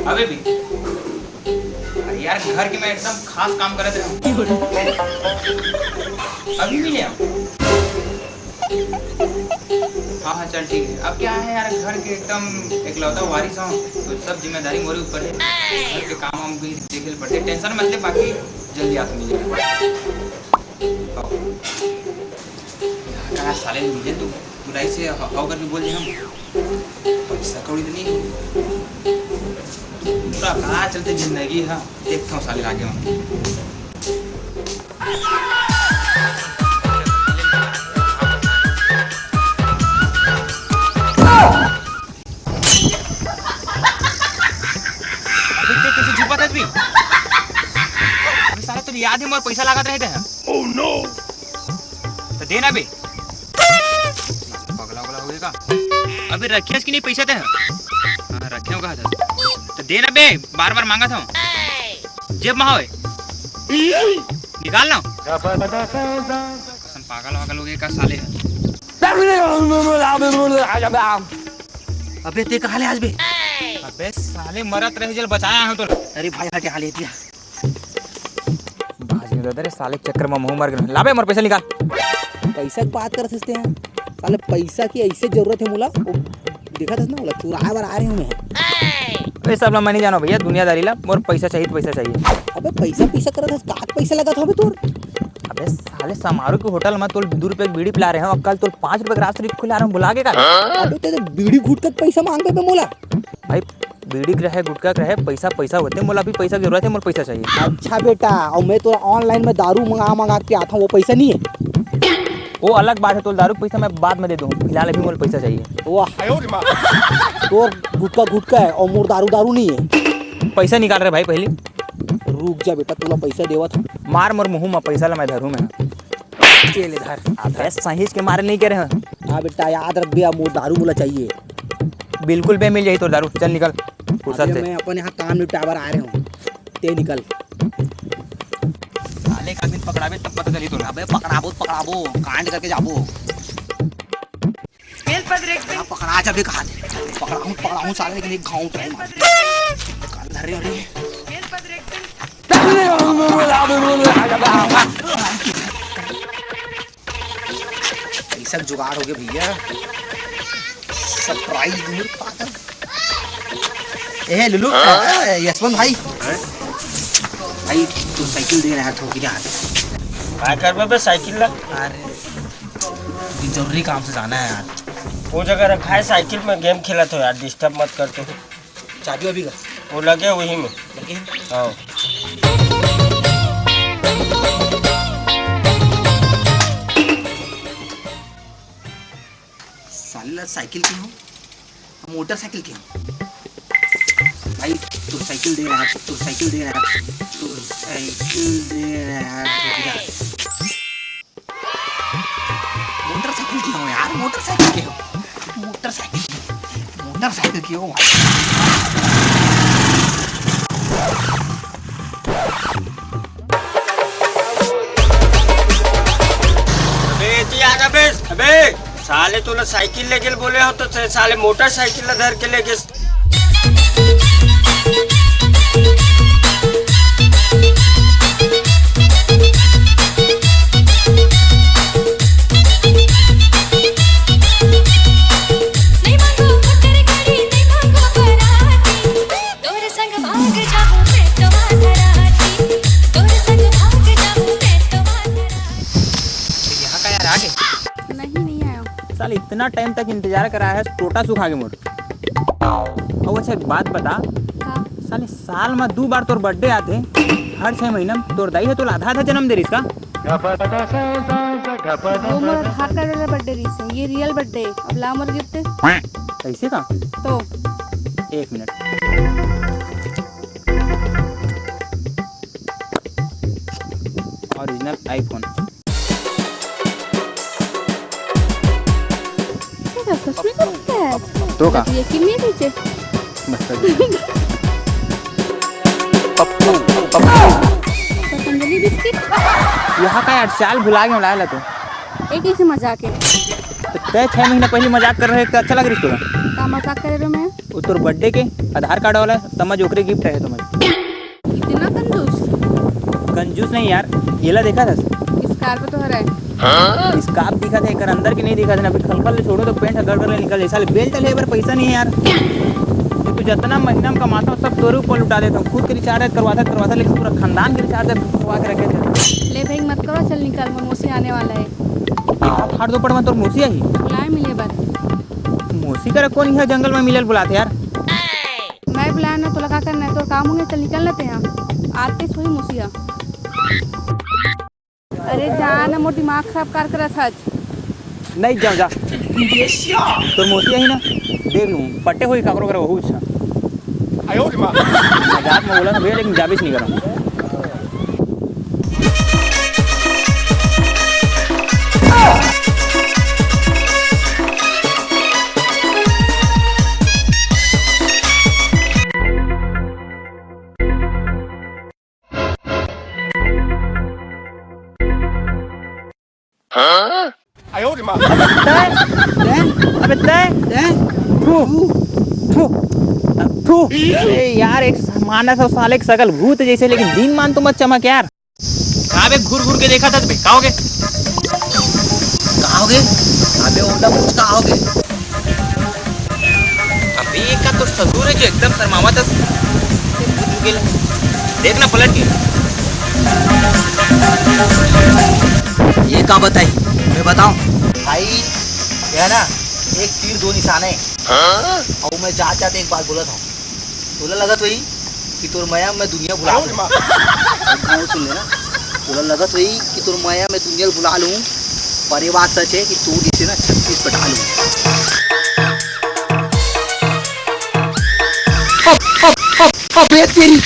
अबे भी अरे यार घर के मैं एकदम खास काम कर रहा हूँ। अभी भी ले आओ। हाँ हाँ चल ठीक है। अब क्या है यार, घर के एकदम इकलौता वारिस हूँ तो सब जिम्मेदारी मेरे ऊपर है। घर के काम हम भी देखे पड़ते, टेंशन मतलब बाकी जल्दी आके मिल जाएगा। साले मिले तू बुराई से हाउ करके बोल दे हम पैसा कौड़ी तो नहीं पूरा कहाँ चलते जिंदगी। हाँ देखता हूँ साले आगे हम। कैसे छुपा था भी साले तो याद है मोर पैसा लागत रहे थे। ओह नो तो देना बे पगला पगला होएगा। अबे रखियस कि नहीं पैसा थे? हाँ रखे हो कहा था तो देना बे, बार बार मांगा था जेब में होए निकाल ना। कसम पागल वागल हो गए का साले है। अबे ते कहाँ ले आज बे? अबे साले मरत रहे जल बचाया है तो। अरे भाई हटे हाल दिया बाजी साले चक्कर में मुंह मर गए। लाबे मोर पैसा निकाल। पैसा की बात कर सकते हैं साले, पैसा की ऐसे जरूरत है मोला। देखा था ना बोला चुराए बार आ रहे हूँ मैं। अबे सब ला मैं नहीं जानो भैया दुनियादारी ला, मोर पैसा चाहिए पैसा चाहिए। अबे पैसा पैसा कर रहा था, काट पैसा लगा था अबे तोर। अबे साले समारोह के होटल में तोल 2 रुपए की बीड़ी पिला रहे हैं और कल तोल 5 रुपए का रास्ते खिला रहा हूँ बुला के का। अबे तेरे बीड़ी घूट कर पैसा मांग पे मोला। भाई बीड़ी के रहे गुटका के रहे पैसा पैसा होते मोला अभी पैसा की जरूरत है, मोर पैसा चाहिए। अच्छा बेटा और मैं तो ऑनलाइन में दारू मंगा के आता हूँ, वो पैसा नहीं है। वो अलग बात है, तो दारू पैसा मैं बाद में दे दूँ, फिलहाल अभी मोल पैसा चाहिए। वाह तोर गुटका है और मोर दारू नहीं है। पैसा निकाल रहे भाई पहले। रुक जा बेटा तुला पैसा देवा था। मार मोर मुँह में पैसा ला मैं धरूँ मैं चल इधर। अबे सहीज के मारे नहीं कह रहे हैं। हाँ बेटा याद रख भैया मोर दारू मोला चाहिए। बिल्कुल बे मिल जाए तो दारू। चल निकल फुर्सत से। मैं अपने यहाँ काम निपटावर आ रहे हूँ, ते निकल। साले का दिन पकड़ाबे तब पता चली तो। अबे पकड़ाबो कांड करके जाबो। पकड़ा जा बे कहा पकड़ाऊँ साले लेकिन एक घाव तो है अरे अरे पैसा जुगाड़ हो गया भैया। सरप्राइज ए लुलू यशवंत भाई भाई तू साइकिल दे रहा है ठोकी हाथ क्या कर बे साइकिल ला? अरे जरूरी काम से जाना है यार। वो जगह रखा है साइकिल में, गेम खेला तो यार डिस्टर्ब मत करते। चाबी अभी का वो लगे वही में लगे। हाँ साले साइकिल की हूँ मोटरसाइकिल की हूँ। भाई तू साइकिल दे रहा है मोटरसाइकिल दे की हूँ यार। मोटरसाइकिल की हूँ। अबे साले तूने साइकिल लेके बोले हो तो साले मोटरसाइकिल धर के लेके। साले इतना टाइम तक इंतजार करा है, टोटा सुखा के मोर। और अच्छा एक बात बता, साले साल में 2 बार तोर बर्थडे आते, हर 6 महीना में तोर दाई है तो आधा आधा जन्म दे रही इसका। वो मोर आधार कार्ड वाला बर्थडे रीस है, ये रियल बर्थडे। अब ला मोर गिफ्ट कैसे का तो 1 मिनट। Original iPhone. तो का यकीन नहीं नीचे पप्पू पतंजलि बिस्किट। यहाँ का यार चाल भुला के लाया तो एक ऐसे मजाक है। तय 6 महीना पहले मजाक कर रहे, अच्छा लग रही तुझे? का मजाक कर रहे हो मैं? वो तोर बर्थडे के आधार कार्ड वाला समझ ओकरे गिफ्ट है समझ। इतना कंजूस। कंजूस नहीं यार, येला देखा था इस कार पे तो हरा है। स्कार्फ दिखा था, एक अंदर के नहीं दिखा था। अभी खलखल ले छोड़ो तो पेंट गड़बड़ ले निकल जाए। साले बेल्ट ले पर पैसा नहीं है यार। तू जितना महीना में कमाता हूँ सब तोरे ऊपर लुटा देता हूँ। खुद के रिचार्ज करवाता लेकिन पूरा खानदान के रिचार्ज करवा के रखे थे। ले भाई मत करो, चल निकल, मौसी आने वाला है। आप फाड़ दो पड़ मैं तोर मौसी आई। बुलाए मिले बार। मौसी करे कौन है जंगल में मिलल बुलाते यार। मैं बुलाया ना तो लगा करना है, तो काम होंगे, चल निकल लेते हैं यहाँ। आते सोई मौसिया। अरे जाना, मोर दिमाग खराब कर कर था। नहीं जाओ जा तो मौसी आई ना देख लूँ पट्टे हुई काकरो करे बहुत अच्छा मजाक में बोला था भैया, लेकिन जाबिश नहीं करा। अबे अरे यार एक माना था साले एक सकल भूत जैसे, लेकिन दिन मान तो मत चमक यार। कहाँ बे घूर घूर के देखा था कहाँ हो गए अबे ओंडा कुछ कहाँ हो गए? अभी एक का तो ससुर है जो एकदम शर्मावा था। देखना पलट के ये का बताई मैं बताऊं भाई, ये है ना एक तीर दो निशान है। और मैं जाते एक बात बोला था, तोला लगत वही कि तोर माया मैं दुनिया भुला लूं। सुन लेना, तोला लगत वही कि तोर माया मैं दुनिया भुला लूं, पर ये बात सच है कि तू इसे ना 36 पटा लूं। अब तेरी